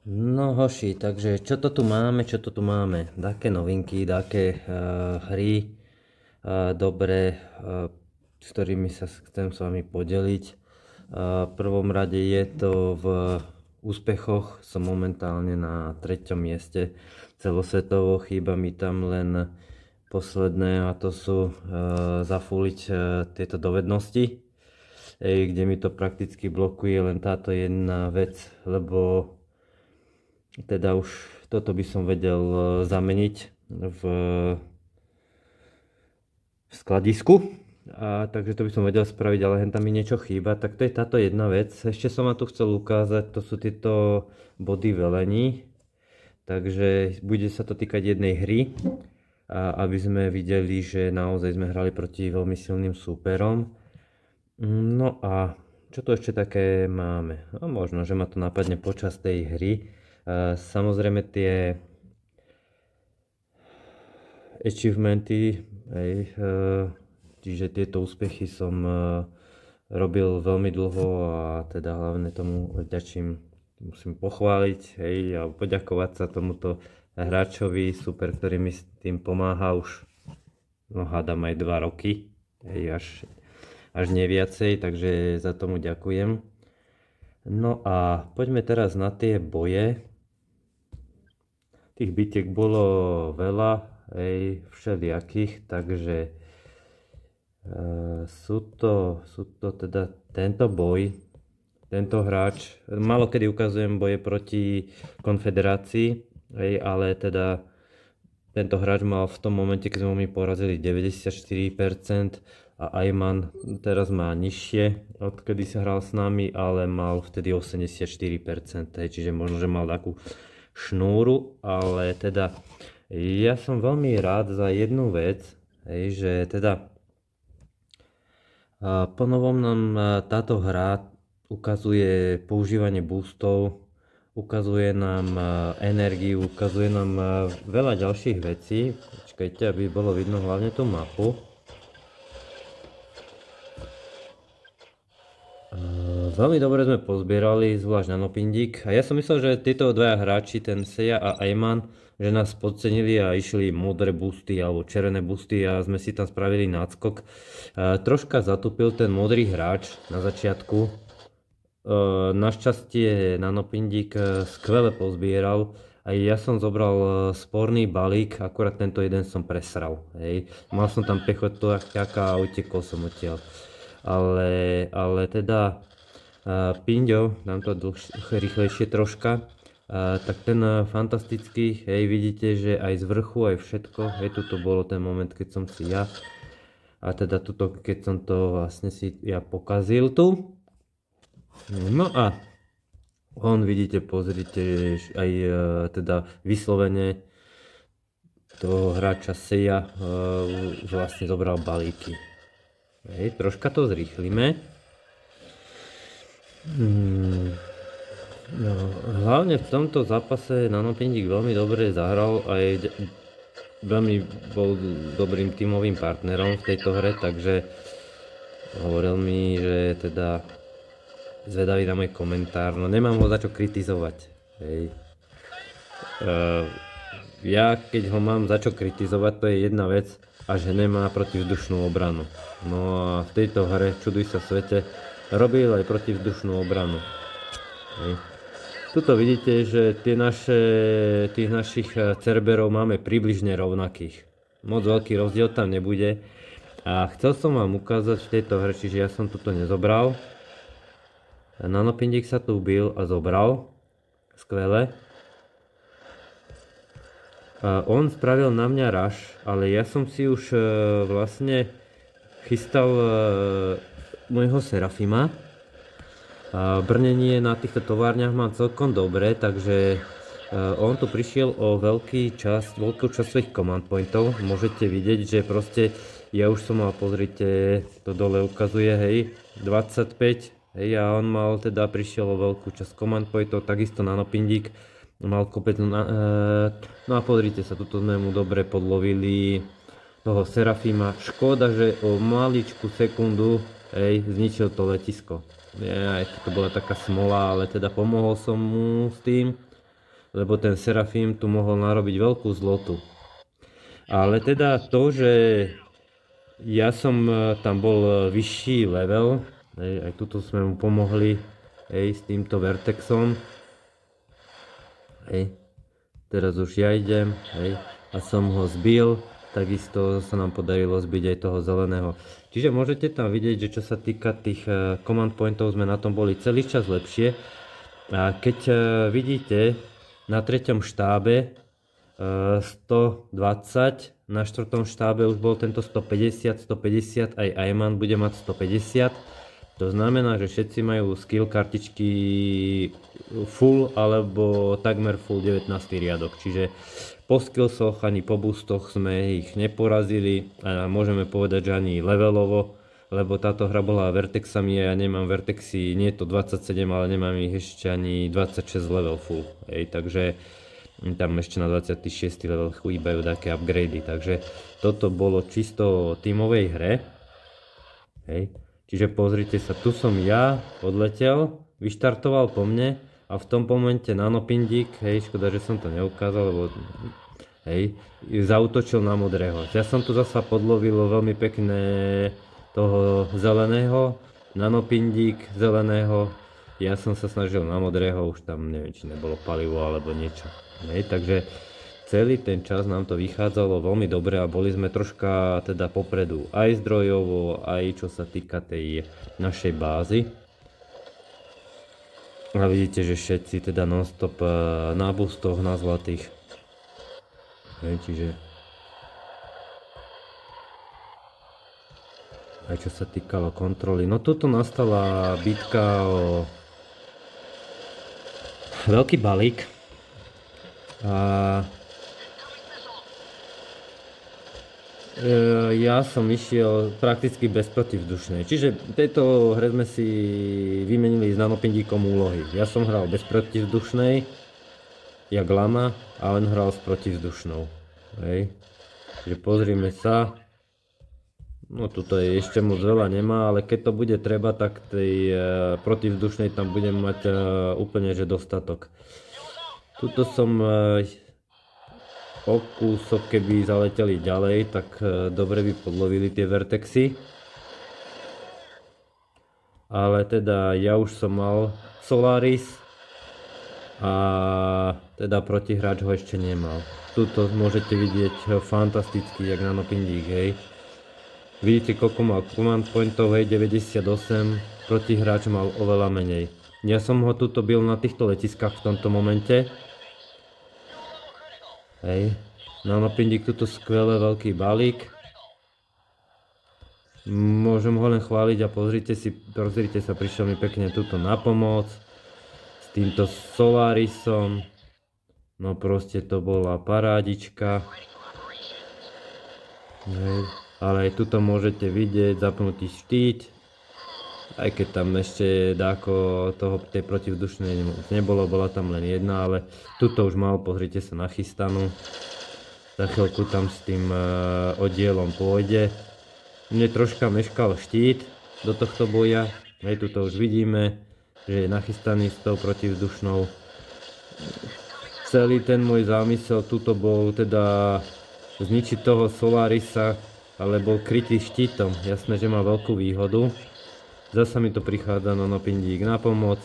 No hoši, takže čo to tu máme, čo to tu máme? Dáke novinky, dáke hry dobré, s ktorými sa chcem s vami podeliť. V prvom rade je to v úspechoch, som momentálne na 3. mieste celosvetovo, chýba mi tam len posledné a to sú zafuliť tieto dovednosti, kde mi to prakticky blokuje len táto jedna vec, lebo teda už toto by som vedel zameniť v skladisku. Takže to by som vedel spraviť, ale hen tam mi niečo chýba. Tak to je táto jedna vec. Ešte som vám tu chcel ukázať, to sú tieto body velení. Takže bude sa to týkať jednej hry. Aby sme videli, že naozaj sme hrali proti veľmi silným súperom. No a čo tu ešte také máme? No možno, že ma to napadne počas tej hry. Samozrejme tie achievementy, čiže tieto úspechy som robil veľmi dlho a teda hlavne tomu vďačím, musím pochváliť a poďakovať sa tomuto hráčovi, super, ktorý mi s tým pomáha už, no hádam aj 2 roky, až nie viacej, takže za tomu ďakujem. No a poďme teraz na tie boje. Tých bitiek bolo veľa, všelijakých, takže sú to teda tento boj, tento hráč, málo kedy ukazujem boje proti Konfederácii, ale teda tento hráč mal v tom momente, keď sme mi porazili 94% a Ayman teraz má nižšie, odkedy sa hral s nami, ale mal vtedy 84%, čiže možno, že mal takú šnúru, ale teda ja som veľmi rád za jednu vec, že teda po novom nám táto hra ukazuje používanie boostov, ukazuje nám energiu, ukazuje nám veľa ďalších vecí. Počkajte, aby bolo vidno hlavne tú mapu. Veľmi dobre sme pozbierali, zvlášť nanopindík. A ja som myslel, že títo dvaja hráči, ten Seiya a Ayman, že nás podcenili a išli modré boosty alebo červené boosty a sme si tam spravili náskok. Troška zatúpil ten modrý hráč na začiatku. Našťastie nanopindík skvele pozbieral. Aj ja som zobral sporný balík, akurát tento jeden som presral. Mal som tam pechotu a utekol som odtiaľ. Ale teda Pinďo, dám to rýchlejšie troška, tak ten fantastický, vidíte, že aj z vrchu, aj všetko, tuto bolo ten moment, keď som si ja, a teda tuto, keď som to vlastne si ja pokazil tu. No a on, vidíte, pozrite, aj teda vyslovene toho hráča Seiya vlastne zobral balíky. Troška to zrýchlime. No, hlavne v tomto zápase nanopindík veľmi dobre zahral a veľmi bol dobrým tímovým partnerom v tejto hre, takže hovoril mi, že teda zvedavý na môj komentár, no nemám ho za čo kritizovať. Ja keď ho mám za čo kritizovať, to je jedna vec, a že nemá protivzdušnú obranu. No a v tejto hre, čuduj sa svete, robil aj protivzdušnú obranu. Tuto vidíte, že tých našich cerberov máme približne rovnakých. Moc veľký rozdiel tam nebude. A chcel som vám ukázať v tejto hre, čiže ja som tuto nezobral. Nanopindík sa tu bil a zobral. Skvelé. On spravil na mňa rush, ale ja som si už vlastne chystal môjho Serafima. Brnenie na týchto továrniach mám celkom dobre, takže on tu prišiel o veľkú časť svojich command pointov. Môžete vidieť, že proste ja už som mal, pozrite, to dole ukazuje, 25, a on mal teda prišiel o veľkú časť command pointov, takisto nanopindík mal kopec, no a pozrite sa, tuto sme mu dobre podlovili toho Serafima. Škoda, že o maličku sekundu zničil to letisko. To bola taká smola, ale teda pomohol som mu s tým. lebo ten Serafím tu mohol narobiť veľkú zlotu. Ale teda to, že ja som tam bol vyšší level, aj tuto sme mu pomohli s týmto Vertexom. Teraz už ja idem a som ho zbil, takisto sa nám podarilo zbiť aj toho zeleného. Čiže môžete tam vidieť, že čo sa týka tých command pointov, sme na tom boli celý čas lepšie. A keď vidíte na 3. štábe 120, na 4. štábe už bol tento 150, aj Ayman bude mať 150. To znamená, že všetci majú skill kartičky full alebo takmer full 19. riadok. Čiže po skillsoch ani po boostoch sme ich neporazili a môžeme povedať, že ani levelovo, lebo táto hra bola Vertexami a ja nemám Vertexy, nie je to 27, ale nemám ich ešte ani 26 level full. Takže tam ešte na 26. level chýbajú také upgrady, takže toto bolo čisto tímovej hre. Čiže pozrite sa, tu som ja odletel, vyštartoval po mne a v tom momente nanopindík, škoda, že som to neukázal, lebo zautočil na modrého. Ja som tu zasa podlovil veľmi pekné toho zeleného, nanopindík zeleného, ja som sa snažil na modrého, už tam neviem, či nebolo palivo alebo niečo. Takže celý ten čas nám to vychádzalo veľmi dobre a boli sme troška teda popredu aj zdrojovo, aj čo sa týka tej našej bázy. A vidíte, že všetci teda non-stop na boostoch, na zlatých. Čiže aj čo sa týkalo kontroly. No tuto nastala bitka o veľký balík. A ja som išiel prakticky bez protivzdušnej, čiže v tejto hre sme si vymenili s nanopindíkom úlohy. Ja som hral bez protivzdušnej, jak lama, a on hral s protivzdušnou. Čiže pozrime sa, no tuto je ešte moc veľa nemá, ale keď to bude treba, tak tej protivzdušnej tam budem mať úplne že dostatok. Tuto som o kúsok, keby zaleteli ďalej, tak dobre by podlovili tie Vertexy. Ale teda ja už som mal Solaris a teda protihráč ho ešte nemal. Tuto môžete vidieť fantasticky, jak nanopindík, Vidíte, koľko mal command pointov, 98, protihráč mal oveľa menej. Ja som ho tuto bil na týchto letiskách v tomto momente. Nanopindík, tuto skvelé veľký balík. Môžem ho len chváliť a pozrite sa, prišiel mi pekne tuto na pomoc. S týmto Solarisom. No proste to bola parádička. Ale aj tuto môžete vidieť zapnutý štít. Aj keď tam ešte dáko tej protivzdušnej nebolo, bola tam len jedna, ale tuto už mal, pozrite sa, nachystanú. Za chvíľku tam s tým oddielom pôjde. Mne troška meškal štít do tohto boja. Tuto už vidíme, že je nachystaný s tou protivzdušnou. Celý ten môj zámysel tuto bol teda zničiť toho Solarisa, ale bol krytý štítom. Jasné, že má veľkú výhodu. Zasa mi to prichádza nanopindík na pomoc.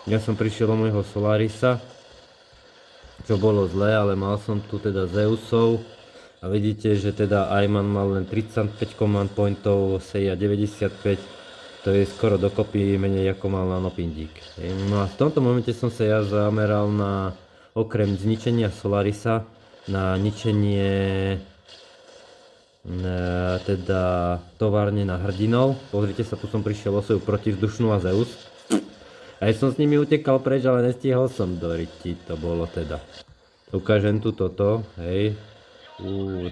Ja som prišiel o môjho Solarisa, čo bolo zlé, ale mal som tu teda Zeusov. A vidíte, že teda Ayman mal len 35 command pointov, Seiya 95. To je skoro dokopy menej ako mal nanopindík. No a v tomto momente som sa ja zameral na, okrem zničenia Solarisa, na ničenie teda továrne na hrdinov. Pozrite sa, tu som prišiel o svoju protivzdušnú a Zeus. Aj som s nimi utekal preč, ale nestihol som do riti, to bolo teda. Ukážem tu toto,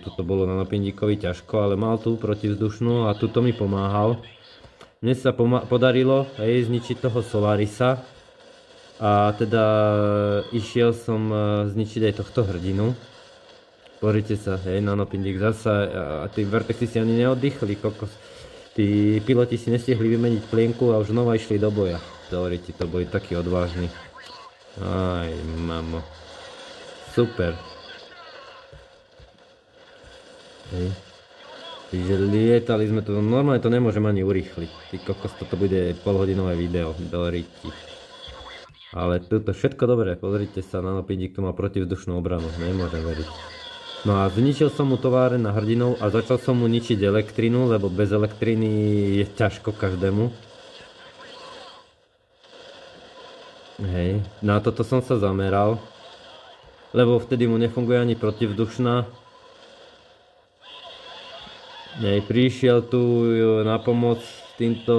toto bolo nanopindíkovi ťažko, ale mal tu protivzdušnú a tuto mi pomáhal. Mne sa podarilo zničiť toho Solarisa a teda išiel som zničiť aj tohto hrdinu. Pozrite sa, nanopindík zasa a tí Vertexy si ani neoddychli, kokos. Tí piloti si nestihli vymeniť plienku a už znova išli do boja. Teoriti to boli takí odvážni. Aj, mamo. Super. Hej. Čiže lietali sme to, normálne to nemôžem ani urýchliť. Ty kokos, toto bude polhodinové video, do riti. Ale toto všetko dobré, pozrite sa, Nanopindík tu má protivzdušnú obranu, nemôžem veriť. No a zničil som mu továreň na hrdinov a začal som mu ničiť elektrinu, lebo bez elektriny je ťažko každému. Hej, na toto som sa zameral, lebo vtedy mu nefunguje ani protivzdušná. Hej, prišiel tu na pomoc s týmto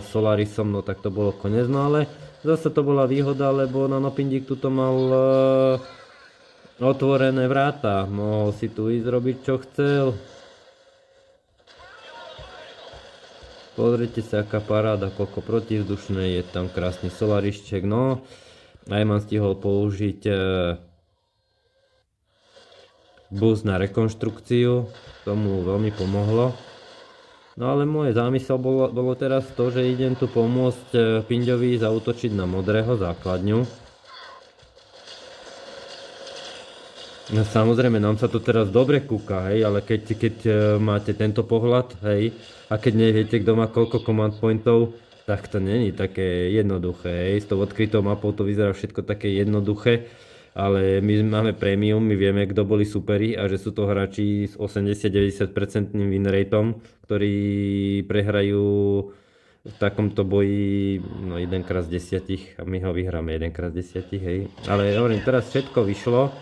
Solarisom, no tak to bolo konec, no ale zase to bola výhoda, lebo Nanopindík tuto mal otvorené vráta, mohol si tu ísť robiť čo chcel. Pozrite sa, aká paráda, koľko protivzdušné, je tam krásny Solarišček, no. Ajman stihol použiť boost na rekonštrukciu, tomu veľmi pomohlo. No ale môj zámysel bolo teraz to, že idem tu pomôcť Pinďovi zaútočiť na modrého základňu. No, samozrejme, nám sa to teraz dobre kúka, hej, ale keď máte tento pohľad, hej, a keď neviete, kto má koľko command pointov, tak to není také jednoduché, hej, s tou odkrytou mapou to vyzerá všetko také jednoduché, ale my máme premium, my vieme, kto boli superi a že sú to hráči s 80-90% win rateom, ktorí prehrajú v takomto boji no 1x z 10 a my ho vyhráme 1x z 10, hej. Ale hovorím, teraz všetko vyšlo.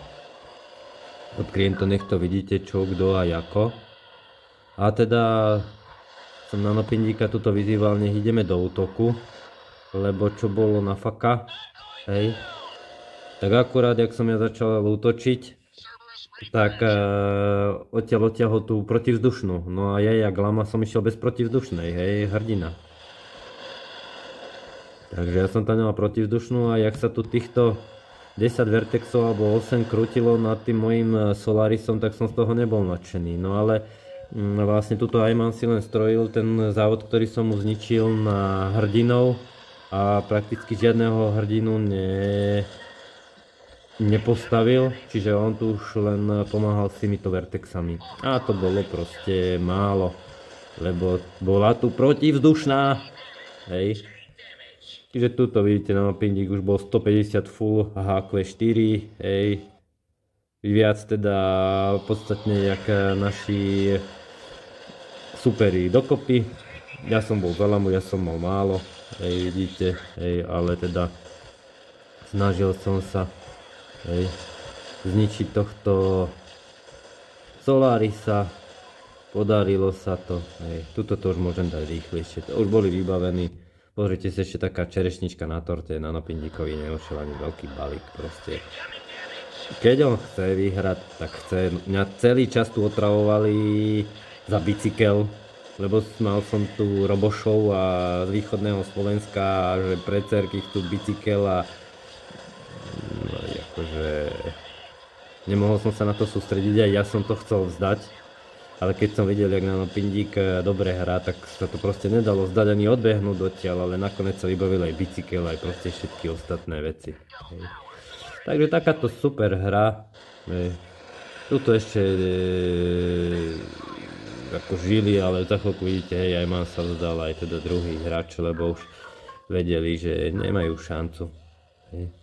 Odkryjem to, nech to vidíte, čo, kto a ako. A teda som Nanopindíka tuto vyzýval, nech ideme do útoku, lebo čo bolo na faka, hej. Tak akurát, jak som ja začal útočiť, tak odtiaľ tú protivzdušnú. No a ja, jak lama, som išiel bez protivzdušnej, hej, hrdina. Takže ja som tam nemal protivzdušnú a jak sa tu týchto 10 vertexov alebo 8 krútilo nad tým mojím Solarisom, tak som z toho nebol nadšený. No ale vlastne tuto Ajman si len strojil ten závod, ktorý som mu zničil na hrdinov a prakticky žiadneho hrdinu nepostavil, čiže on tu už len pomáhal s týmito vertexami. A to bolo proste málo, lebo bola tu protivzdušná, hej. Čiže tuto vidíte, Nanopindík už bol 150 full HQ4, hej. Viac teda podstatne jak naši superi dokopy. Ja som bol veľa, ja som mal málo, hej, vidíte, hej, ale teda snažil som sa, hej, zničiť tohto Solarisa, podarilo sa to, hej, tuto to už môžem dať rýchlejšie, to už boli vybavení. Pozrite sa, ešte taká čerešnička na torte, Nanopindíkovi neošiel ani veľký balík, proste. Keď on chce vyhrať, tak chce. Mňa celý čas tu otravovali za bicykel, lebo mal som tu Robošov a z východného Slovenska, že pre cerky chcú bicykel a no, akože nemohol som sa na to sústrediť, aj ja som to chcel vzdať. Ale keď som videl, jak Nanopindík dobre hrá, tak sa to proste nedalo zdať ani odbehnúť odtiaľ, ale nakoniec sa vybavil aj bicykel, aj proste všetky ostatné veci. Hej. Takže takáto super hra. Tuto ešte ako žili, ale za chvíľku vidíte, hej, Ajman sa vzdal, aj teda druhý hráč, lebo už vedeli, že nemajú šancu. Hej.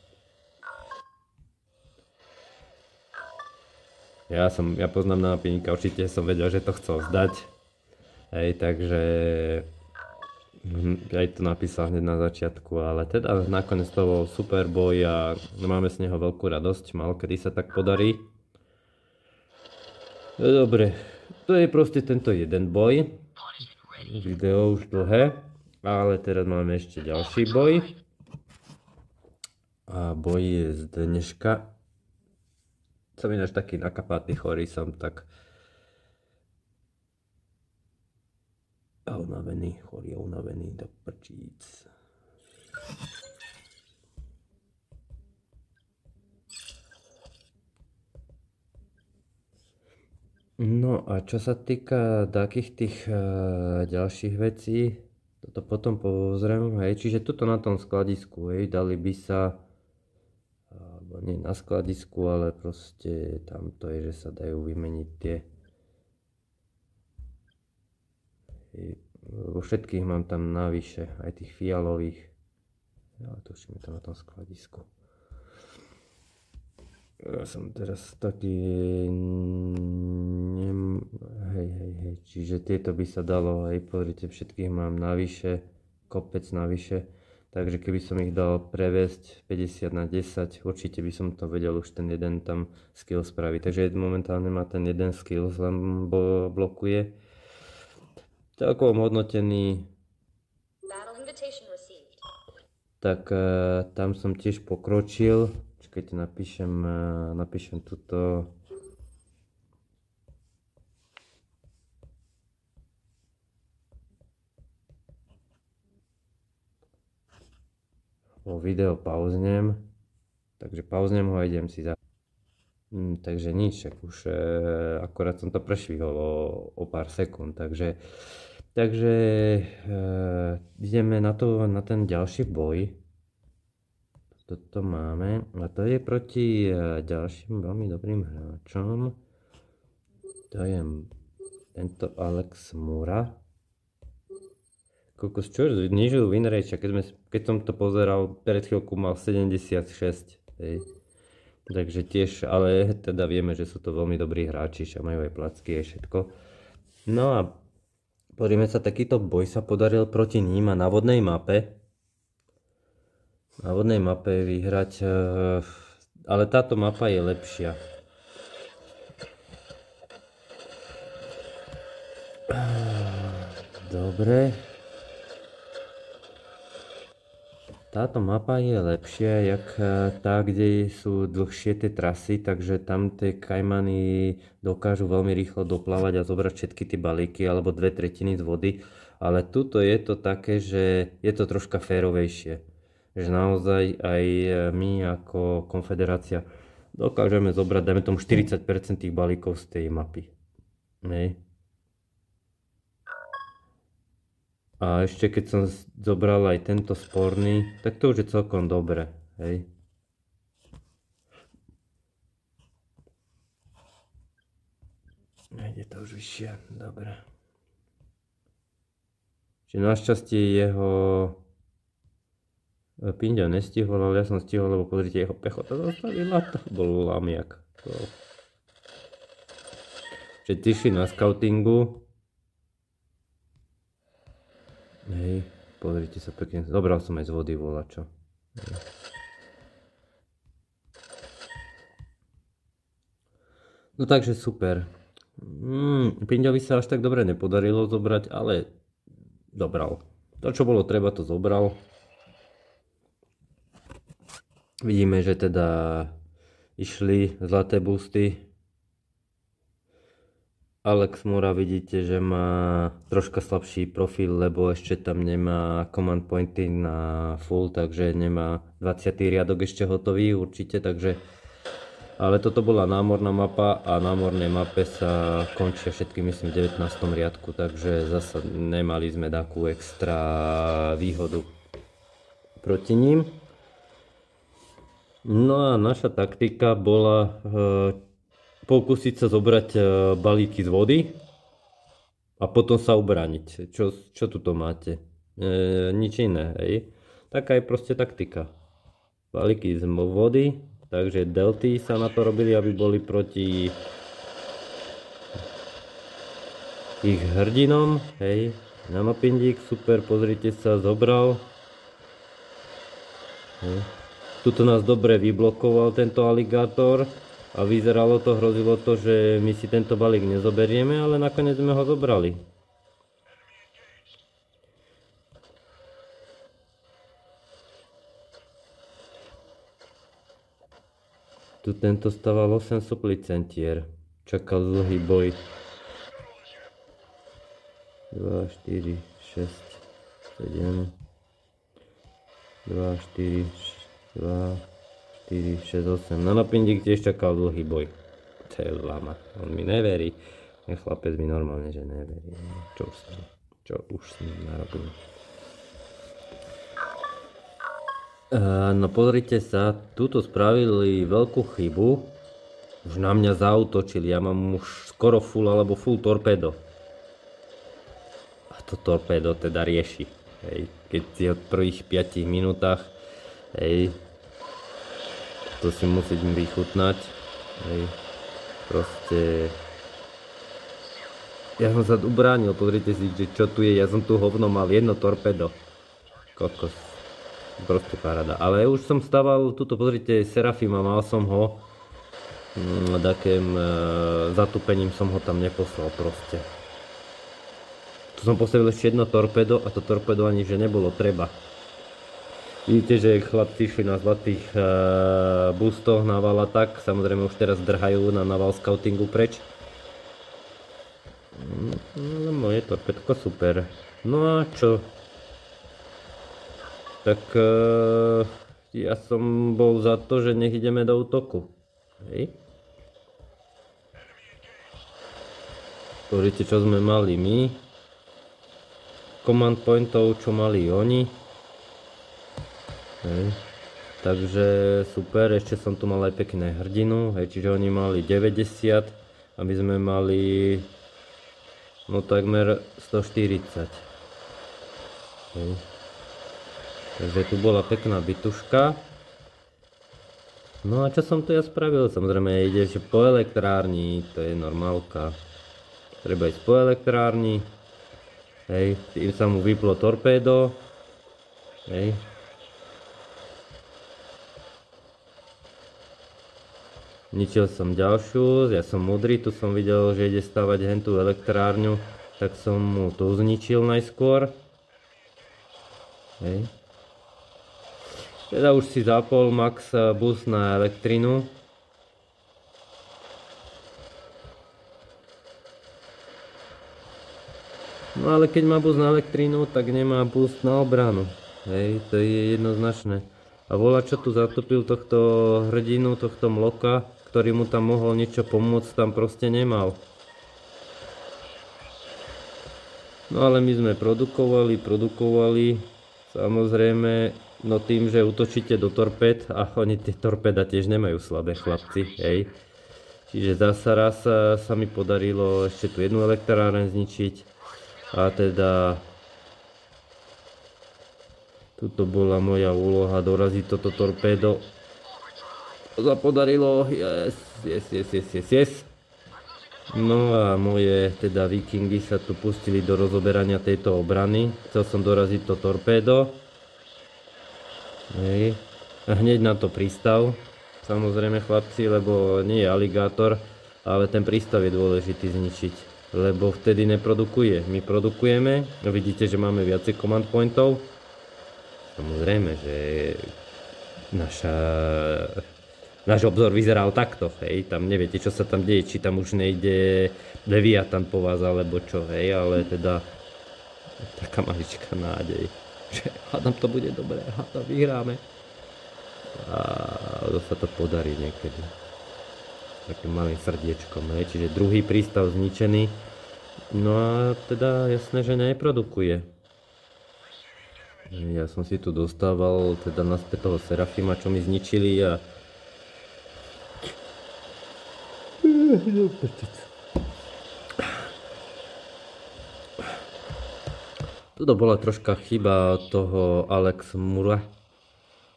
Ja poznám Nanopindíka, určite som vedel, že to chcel vzdať. Hej, takže aj to napísal hneď na začiatku, ale teda nakoniec to bol super boj a máme z neho veľkú radosť, málo kedy sa tak podarí. Dobre, to je proste tento jeden boj. Video už dlhé, ale teraz máme ešte ďalší boj. A boj je z dneška. Som ináč taký nakapatý, chorý som, tak unavený, chorý a unavený, do prčíc. No a čo sa týka takých tých ďalších vecí, toto potom pozriem, hej, čiže tuto na tom skladisku, hej, dali by sa alebo nie na skladisku, ale proste tam to je, že sa dajú vymeniť tie. Vo všetkých mám tam navyše, aj tých fialových, ale to už mi to na tom skladisku. Ja som teraz taký, hej, čiže tieto by sa dalo, hej, pozrite, všetkých mám navyše, kopec navyše, takže keby som ich dal previesť 50 na 10, určite by som to vedel už ten jeden tam skill spraviť, takže momentálne má ten jeden skill len blokuje. Celkovo hodnotený, tak tam som tiež pokročil. Keď napíšem tuto video pauznem, takže pauznem ho a idem si za. Takže nič, už akorát som to prešvihol o pár sekúnd, takže ideme na ten ďalší boj. Toto máme a to je proti ďalším veľmi dobrým hráčom. To je tento Alex Mura. Kokos, čo znižujú win rate, keď som to pozeral, pred chvíľku mal 76. Hej. Takže tiež, ale teda vieme, že sú to veľmi dobrí hráči, že majú aj placky, aj všetko. No a pozrime sa, takýto boj sa podaril proti ním a na vodnej mape. Na vodnej mape vyhrať, ale táto mapa je lepšia. Dobre. Táto mapa je lepšia, jak tá, kde sú dlhšie tie trasy, takže tam tie kajmany dokážu veľmi rýchlo doplávať a zobrať všetky tie balíky alebo 2/3 z vody. Ale tuto je to také, že je to troška férovejšie. Že naozaj aj my ako konfederácia dokážeme zobrať, dajme tomu 40% tých balíkov z tej mapy. Hej. A ešte keď som zobral aj tento sporný, tak to už je celkom dobre. Hej. Je to už vyššie, dobre. Čiže našťastie jeho Pinďa nestihol, ale ja som stihol, lebo pozrite, jeho pechota zastavila, to bol lamiak. Čiže tyši na scoutingu. Hej, pozrite sa pekne, zobral som aj z vody volačo. No takže super. Pinďovi sa až tak dobre nepodarilo zobrať, ale dobral. To, čo bolo treba, to zobral. Vidíme, že teda išli zlaté boosty. Alex Mura vidíte, že má troška slabší profil, lebo ešte tam nemá command pointy na full, takže nemá 20. riadok ešte hotový určite, takže ale toto bola námorná mapa a na námornej mape sa končia všetky, myslím, v 19. riadku, takže zase nemali sme takú extra výhodu proti ním. No a naša taktika bola pokúsiť sa zobrať balíky z vody a potom sa ubrániť. Čo tu máte? Nič iné, hej? Taká je proste taktika. Balíky z vody, takže delty sa na to robili, aby boli proti ich hrdinom, hej? Nanopindík, super, pozrite sa, zobral. Hej. Tuto nás dobre vyblokoval tento aligátor a vyzeralo to, hrozilo to, že my si tento balík nezoberieme, ale nakoniec sme ho zobrali. Tu tento stával 8 suplicentier, čakal dlhý boj. 2, 4, 6, 7, 2, 4, 2, 4, 6, 8. Nanopindík tiež čakal dlhý boj. To je lama. On mi neverí. Chlapec mi normálne, že neverí. Čo už s ním narobil. No pozrite sa, tuto spravili veľkú chybu. Už na mňa zaútočili, ja mám už skoro full alebo full torpedo. A to torpedo teda rieši. Hej. Keď si od prvých 5 minútach, hej, to si musím vychutnať. Hej. Proste... Ja som sa ubránil, pozrite si, že čo tu je, ja som tu hovno mal jedno torpedo. Kokos. Proste paráda. Ale už som stával, tuto pozrite, Serafima, mal som ho. Takým zatúpením som ho tam neposlal proste. Tu som postavil ešte jedno torpedo a to torpedo ani že nebolo treba. Vidíte, že chlapci išli na zlatých boostoch na naval attack, samozrejme už teraz drhajú na naval scoutingu preč. No moje torpedko super. No a čo? Tak ja som bol za to, že nech ideme do útoku. Hej. Pozrite, čo sme mali my. Command pointov, čo mali oni. Hej. Takže super, ešte som tu mal aj pekné hrdinu. Hej, čiže oni mali 90 a my sme mali no takmer 140. Hej. Takže tu bola pekná bituška. No a čo som tu ja spravil? Samozrejme ide, že po elektrárni, to je normálka. Treba ísť po elektrárni. Hej, tým sa mu vyplo torpédo. Hej. Ničil som ďalšiu, ja som múdry, tu som videl, že ide stavať hentú elektrárňu, tak som mu tu zničil najskôr. Hej. Teda už si zapol max boost na elektrinu. No ale keď má boost na elektrínu, tak nemá boost na obranu. Hej, to je jednoznačné. A volá, čo tu zatopil tohto hrdinu, tohto mloka, ktorý mu tam mohol niečo pomôcť, tam proste nemal. No ale my sme produkovali, samozrejme, no tým, že útočíte do torpéd, a oni tie torpéda tiež nemajú slabé chlapci, hej. Čiže zasa raz sa mi podarilo ešte tu jednu elektráreň zničiť. A teda tuto bola moja úloha doraziť toto torpédo. To sa podarilo, yes. No a moje teda vikingy sa tu pustili do rozoberania tejto obrany. Chcel som doraziť to torpédo. Hej. A hneď na to prístav. Samozrejme chlapci, lebo nie je aligátor, ale ten prístav je dôležitý zničiť. Lebo vtedy neprodukuje. My produkujeme, vidíte, že máme viacej command pointov. Samozrejme, že náš obzor vyzeral takto, hej, tam neviete, čo sa tam deje, či tam už nejde Leviathan po vás, alebo čo, hej, ale teda taká maličká nádej, že hádam to bude dobré, hádam vyhráme. A to sa to podarí niekedy. Takým malým srdiečkom, hej, čiže druhý prístav zničený. No a teda jasné, že neprodukuje. Ja som si tu dostával teda naspäť toho Serafima, čo mi zničili a tuto bola troška chyba od toho Alex Mura,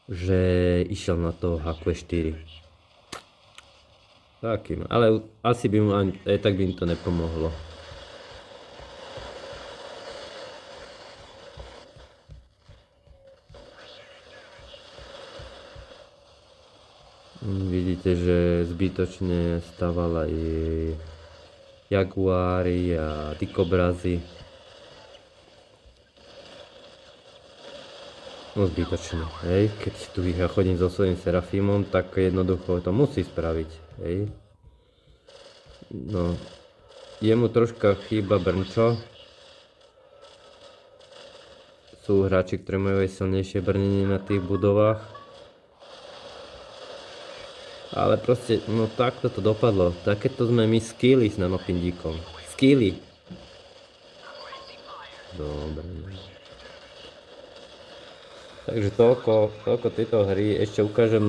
že išiel na to HQ4. Takým, ale asi by mu aj tak by im to nepomohlo. Vidíte, že zbytočne staval aj Jaguári a Dikobrazy. No zbytočne, hej, keď tu ja chodím so svojím Serafimom, tak jednoducho to musí spraviť, hej. No, jemu troška chýba brnčo. Sú hráči, ktorí majú aj silnejšie brnenie na tých budovách. Ale proste, no takto to dopadlo. Takéto sme my skilly s nanopindíkom. Skilly. Dobre. Takže toľko tejto hry. Ešte ukážem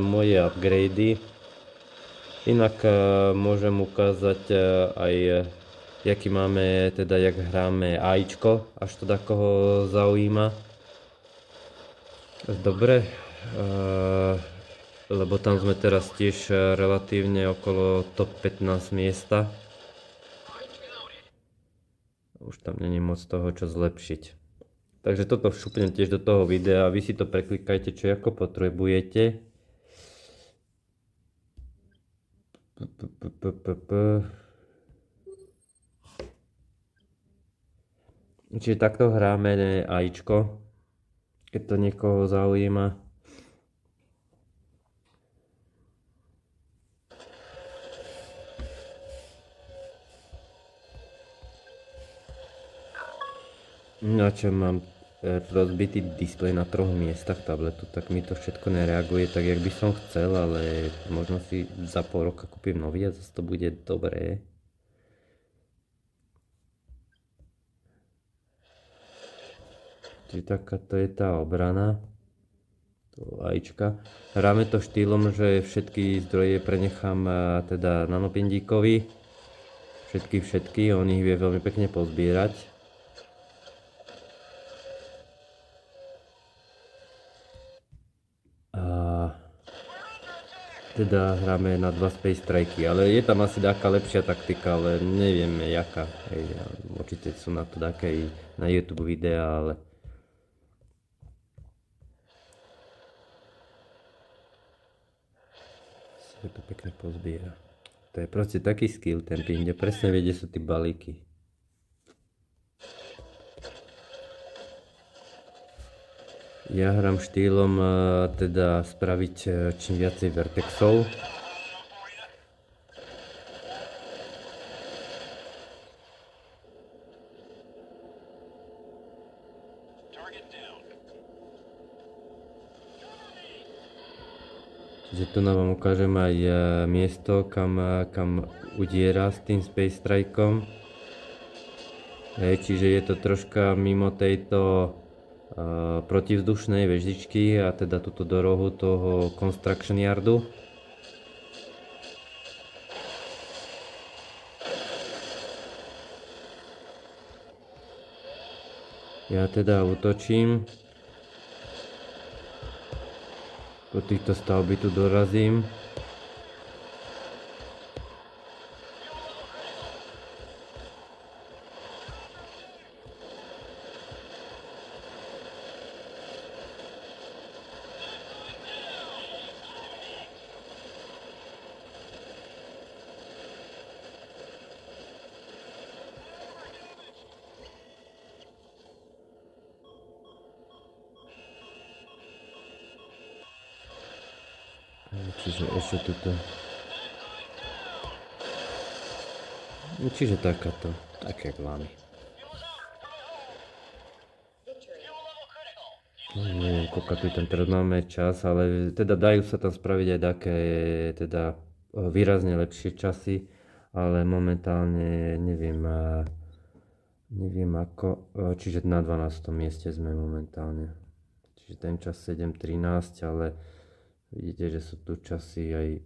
moje upgrady. Inak môžem ukázať aj jaký máme, teda jak hráme AIčko, až to takoho zaujíma. Dobre, lebo tam sme teraz tiež relatívne okolo top 15 miesta. Už tam není moc toho, čo zlepšiť. Takže toto všupnem tiež do toho videa, vy si to preklikajte, čo ako potrebujete. Čiže takto hráme AIčko, keď to niekoho zaujíma. No čo mám rozbitý displej na 3 miestach tabletu, tak mi to všetko nereaguje tak, jak by som chcel, ale možno si za pol roka kúpim nový a zase to bude dobré. Čiže takáto je tá obrana, to AIčka. Hráme to štýlom, že všetky zdroje prenechám teda nanopindíkovi. Všetky, on ich vie veľmi pekne pozbierať. Teda hráme na 2 Space Strike'y, ale je tam asi taká lepšia taktika, ale nevieme jaká. Hej, určite sú na to také na YouTube videá, ale sa to pekne pozbiera. To je proste taký skill ten ping, kde presne vie, kde sú tí balíky. Ja hrám štýlom teda spraviť čím viacej vertexov. Čiže tu vám ukážem aj miesto, kam udiera s tým Space Strikeom. Čiže je to troška mimo tejto protivzdušnej veždičky a teda tuto do rohu toho construction yardu. Ja teda útočím. Po týchto stavby tu dorazím. Čiže ešte tuto. Čiže takáto, tak jak máme. Neviem, koľko tu tam teraz máme čas, ale teda dajú sa tam spraviť aj také teda výrazne lepšie časy, ale momentálne neviem ako, čiže na 12. mieste sme momentálne. Čiže ten čas 7:13, ale vidíte, že sú tu časy aj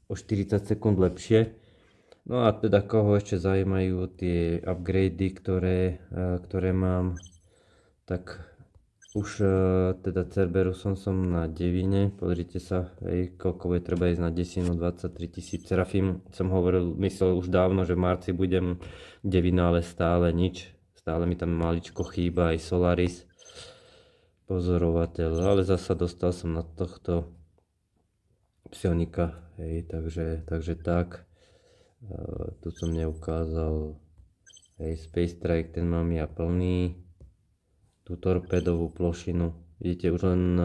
o 40 sekúnd lepšie. No a teda koho ešte zaujímajú tie upgrady, ktoré mám, tak už teda Cerberusom som na devine. Pozrite sa, koľko bude treba ísť na desinu, 23 000. Serafim som myslel už dávno, že v marci budem devina, ale stále nič. Stále mi tam maličko chýba aj Solaris. Pozorovateľ, ale zasa dostal som na tohto psionika, takže tak. Tu som neukázal, Space Strike, ten mám ja plný. Tú torpédovú plošinu, vidíte, už len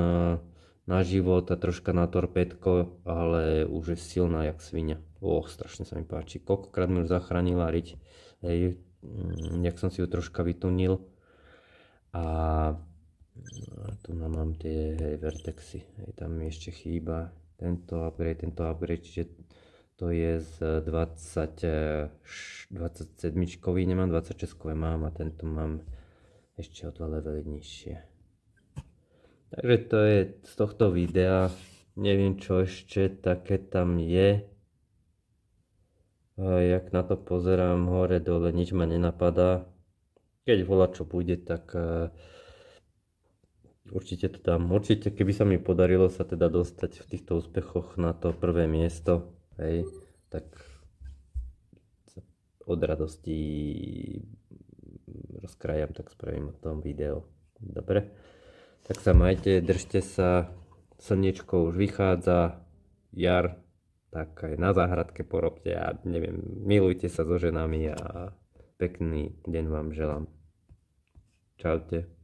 na život a troška na torpédko, ale už je silná jak svinia. Strašne sa mi páči, koľkokrát mi už zachránila riť, jak som si ju troška vytunil. A tu mám tie vertexy, tam mi ešte chýba tento upgrade, čiže to je z 27-čkový, nemám 26-kové mám a tento mám ešte o 2 levely nižšie. Takže to je z tohto videa. Neviem, čo ešte také tam je. Jak na to pozerám hore dole, nič ma nenapadá. Keď čo bude, tak určite to dám. Určite, keby sa mi podarilo sa teda dostať v týchto úspechoch na to prvé miesto, hej, tak od radosti rozkrajam, tak spravím o tom video. Dobre? Tak sa majte, držte sa, slniečko už vychádza, jar, tak aj na záhradke porobte a neviem, milujte sa so ženami a pekný deň vám želám. Čaute.